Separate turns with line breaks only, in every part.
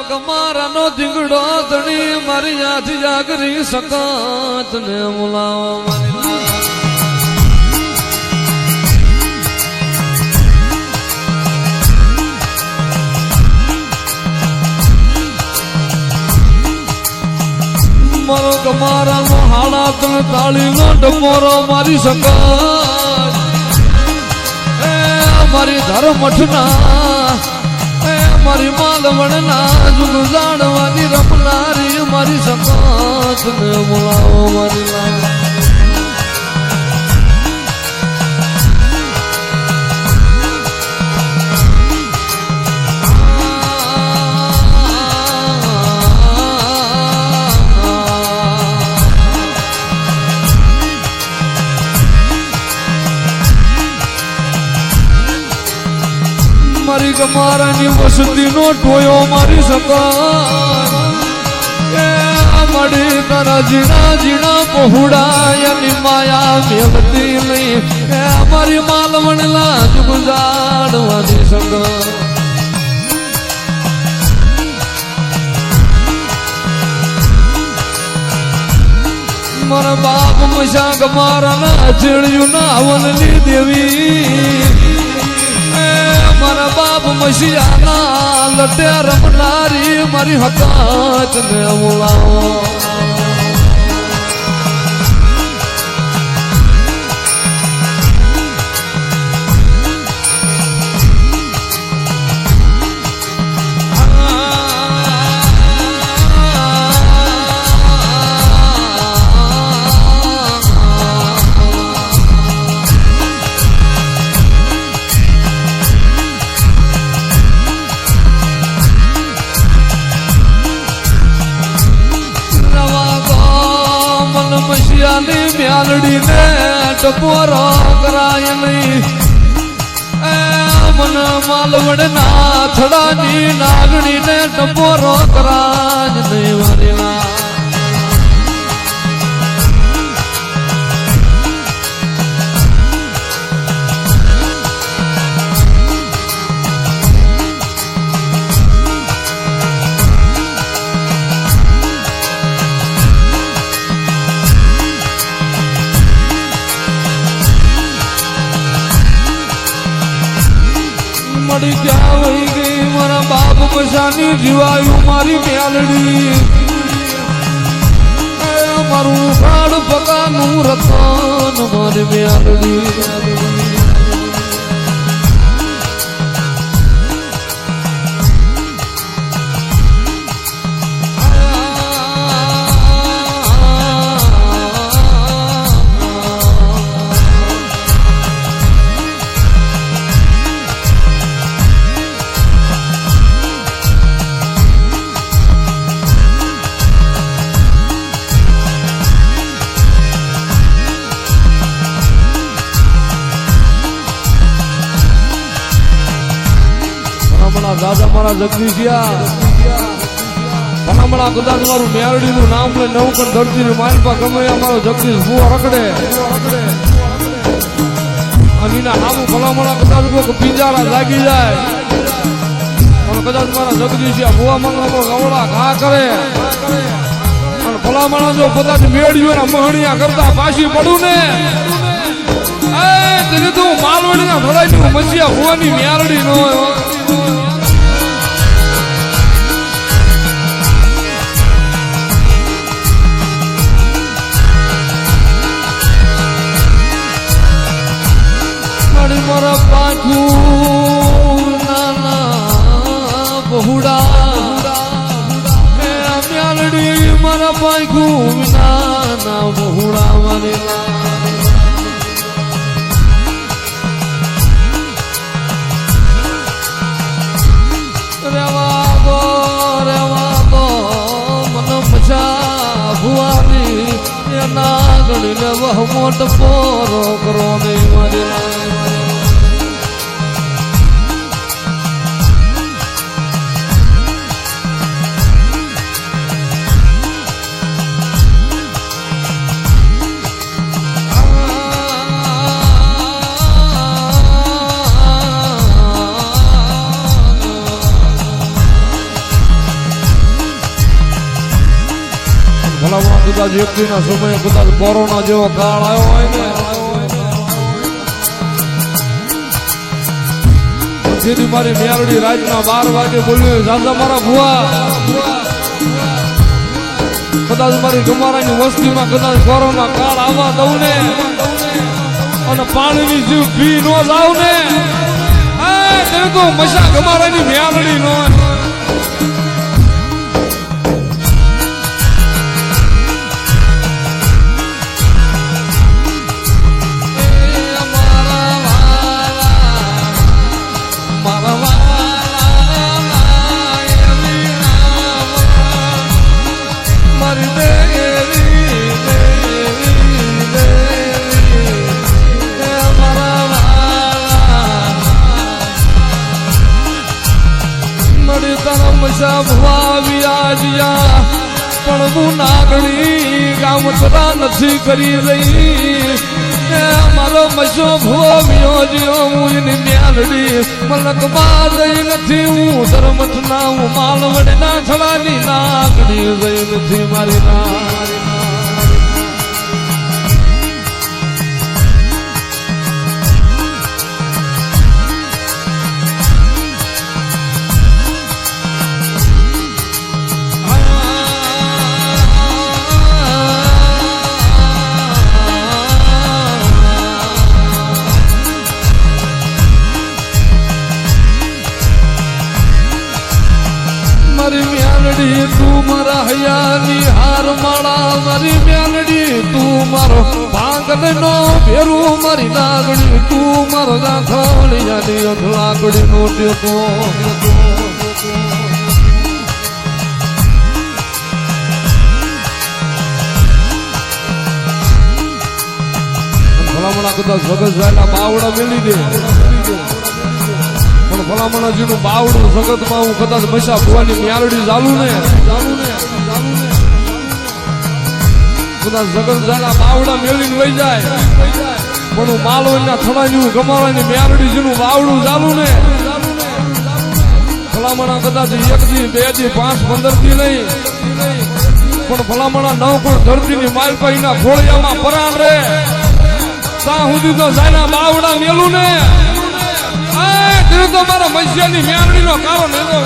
કમારાનો ધીંગડો ધણી મારી યાદ જાગરી સકાત ને મુલાવા મારો કમારાનો હાડા તણ તાળીનો ડમોરો મારી સકાત એ મારી ધર્મઠના મારી માલવણના જુગ જાણવાની રમનારી મારી સકાત ને બોલાવો મારી લાલ મારી કમારાની વસતીનો ટોયો મારી સકાય મારી તારા જીણા જીણા પહોળાયની માયા મેલતી નહીં મારી માલવણલા જુગ જાણવાની સકાય મારા બાપ મશા કમારાના ચેડિયું ના વનલી દેવી મારા બાપ મશિયાના લટે રમનારી મારી હકાત ને બોલાવો મશિયાની મ્યાલડી ને ટપોરો કરાય નહીં મન માલવડ ના થડાની નાગણી ને ટપોરો કરાય નહીં મારી ના મળી ક્યાં વહી ગઈ મારા બાપ પૈસાની જીવાયું મારી મ્યાલડી મારું પ્રાણ પકાનું રતન મારી મ્યાલડી દાદા મારા જગદીશિયા હમણાં કદાચ મારું મેરડી નું નામ લઈ નવું પણ ધરતી ની માલપા ગમે અમારો જગદીશ ભૂવા રખડે અને એના નામું ભલામણા કદાચ કોઈ પિંજારા લાગી જાય પણ કદાચ મારા જગદીશિયા ભૂવા મંગળો ગવડા ઘા કરે અને ભલામણા જો કદાચ મેળ્યું ના મહણિયા કરતા પાછી પડું ને તેને તું માલવડી ના ભરાઈ મસીયા ભૂવાની મેરડી નો મારા પાછું નાના બહુડા મ્યાલડી મારા પાછું નાના બહુડા મારી રેવા દો મને મજા ભુવાની એના ગણીને વહમોટ પોરો કરો નહીં મારી કદાચ વ્યક્તિના સમયે કદાચ કોરોના જેવો કાળ આવ્યો હોય ને પછી મારી મેરડી રાતના 12 વાગે બોલ્યું રાજા મારા ભુવા કદાચ મારી ગમારાની વસ્તીમાં કદાચ કોરોના કાળ આવવા દઉં ને અને પાણીની જીવ પી નો જાવ ને તેને તો મશા ગમારાની મેરડી નો પણ હું નાગણી ગામ તરા નથી કરી રહી મારો મશો ભોવ્યો જ્યો હું એની મ્યાલડી મલક માં રહી નથી હું ધર્મથ ના હું માલવડ ના છડાની નાગણી રહી નથી મારી ના તું મારા હૈયાની હાર માળા મારી મ્યાલડી તું મારો ભાંગલ નો ભેરું મારી નાગડી તું મારો દાખલિયાની અધલાગડી નો ટેકો ભલામણા કદાચ જગત જાય બાવડા મેલી દે ભલામણાજી નું બાવડું જગતમાં હું કદાચ મશા ભુવાની મ્યાલડી ચાલુ ને કદાચ જગત જાના બાવડા મેળવીને વહી જાય પણ હું માલવણના થડાની ગમાવાની મ્યાલડીજી નું બાવડું ચાલુ ને ભલામણા કદાચ 1 દી 2 દી 5 15 દી નહીં પણ ભલામણા 9 કોણ ધરતીની માલપાઈના ખોળિયામાં પરાણ રે ત્યાં સુધી તો જાના બાવડા મેલું ને તો મારા મસ્યાની મેળવી નો કારો નેલો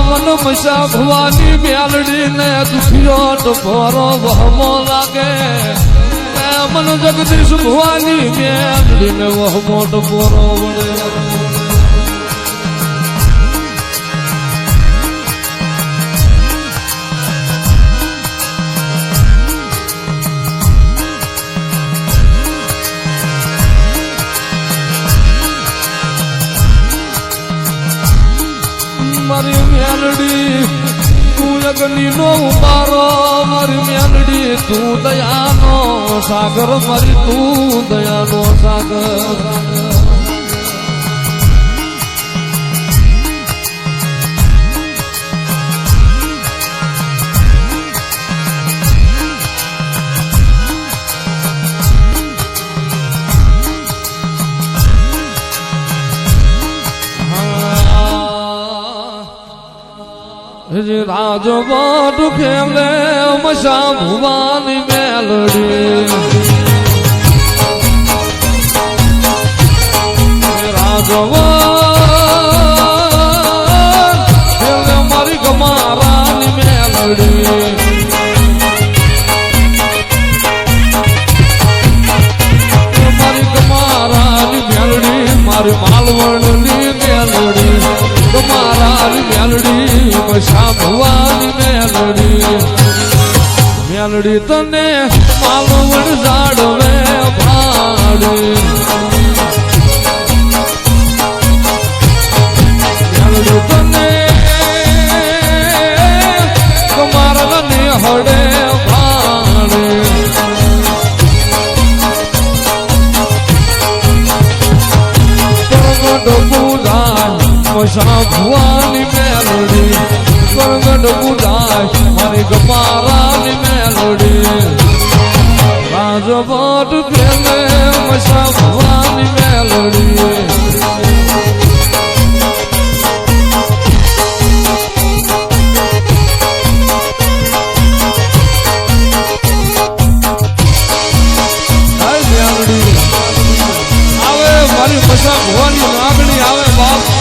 મન મશા ભવાની મેલડી ને દુખિયો તો ભરો વહમો લાગે મન જગદીશ ભવાની મેલડી ને વહમો તો ભરો વળે મારી મેલડી તું અગ્નિ નો ઉતારો મારી મેલડી તું દયાનો સાગર મારી તું દયાનો સાગર રાજવાટ ખેલે મશા ભુવાની મેલડી રાજવાટ ખેલે મારી ગમારાની મેલડી મારી ગમારાની મેલડી મારી માલવણની મેલડી ગમારાની મેલડી મશા ભુવાની મેલડી તને માલવણ જાડવે ભાડી મેલડી તને કમારા ને હડે ભાડી પ્રગટ પૂજા મશા ભુવાની મેલડી પ્રગટ પૂજા મારી ગમારાની મેલડી રાજભટ પેલે મસા ભવાની મેલડી આવે મારી મસા ભવાની નાગણી આવે બાપ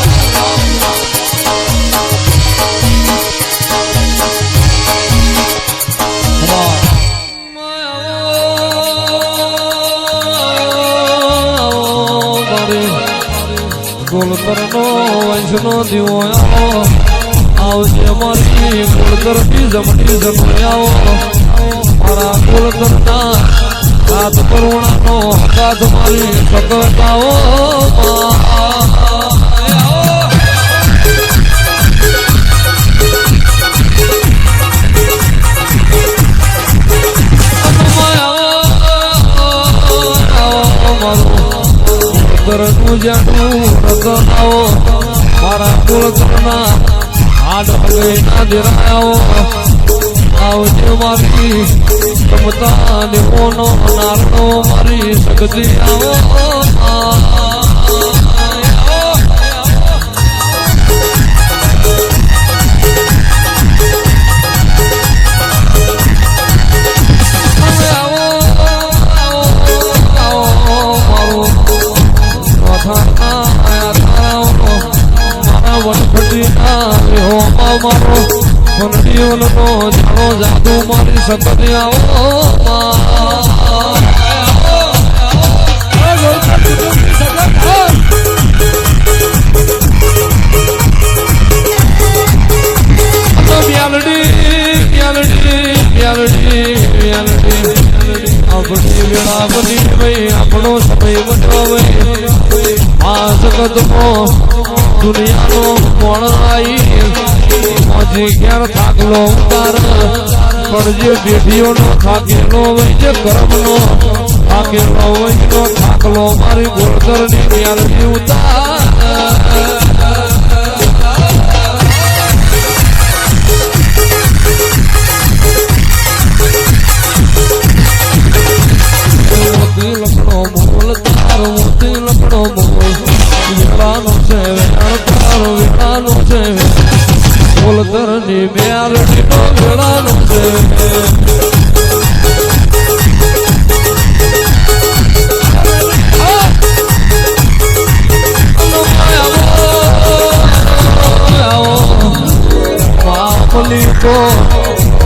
ગોળતરનો વંશનો દીવો આવો આવજે મારી ગોળતરની જમણી જમણી આવો મારા ગોળતરના હાથ કરુણાનો હાથ મારી સકતાઓ નું જાણું રતન આવો મારા કુળતરના હાડ હગઈના દેરાયો આવજે મારી ક્ષમતા દેવોનો નારણો મારી શક્તિ આવો મારો મનડીઓનો જાણો જાદુ મારી સકતી આવો આપણી વેળા બની ભાઈ આપણો સમય બનવો આ જગતમાં દુનિયાનો મોણ આવી મોજી ઘેર થાકલો ઉતાર પણ જે બેઠીઓનો થાકેલો હોય જે કર્મનો થાકેલો હોય નો થાકલો મારી ગોળતરની મ્યાલની ઉતાર લખણો મોલ તારો મોતી લખણો મોલ વેળાનો છે વેળ તારો વેળાનો છે ગોળતરની મ્યાલડીનો વેળાનો છે મામલી તો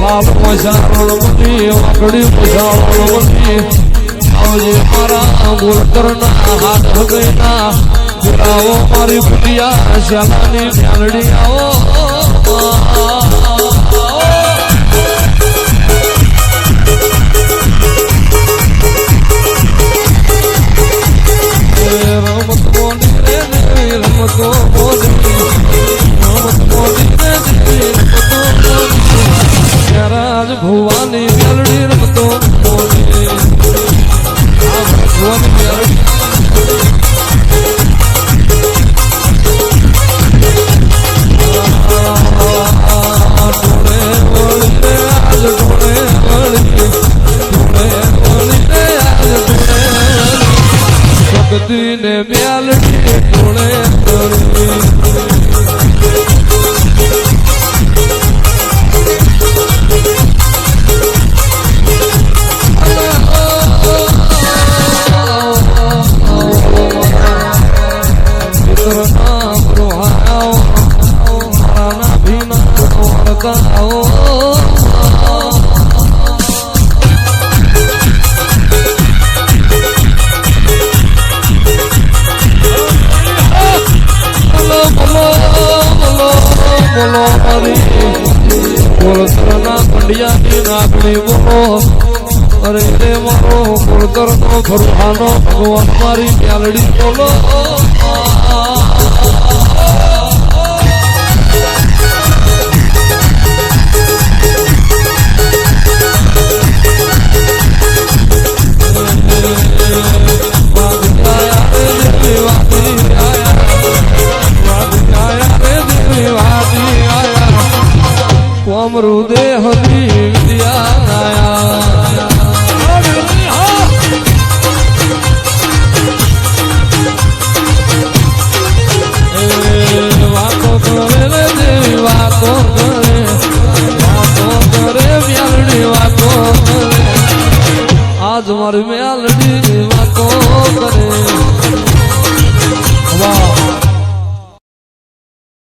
લાલ મસારણ મળી વાકડી મસારણ મળી આવજે મારા ગોળતરના હાથ હગઈના આવો મારી પુલિયા શ્યાલાની મ્યાલડી આવો રમત મોની રે દેવી રમતો મોની રમત મોની રે દેવી રમતો મોની રાજ ભુવાની મ્યાલડી રમતો મોની આ ભગવાન મ્યાલડી ને મ્યાલડી ટોળે ગોળતરના કંડિયાની નાગણી બોલો અરે રે મારો ગોળતરનો ભરવાનો ભગવાન મારી મ્યાલડી બોલો અમૃદે હરી વિદ્યા આજ મારી મેલડી વાતો કરે વાહ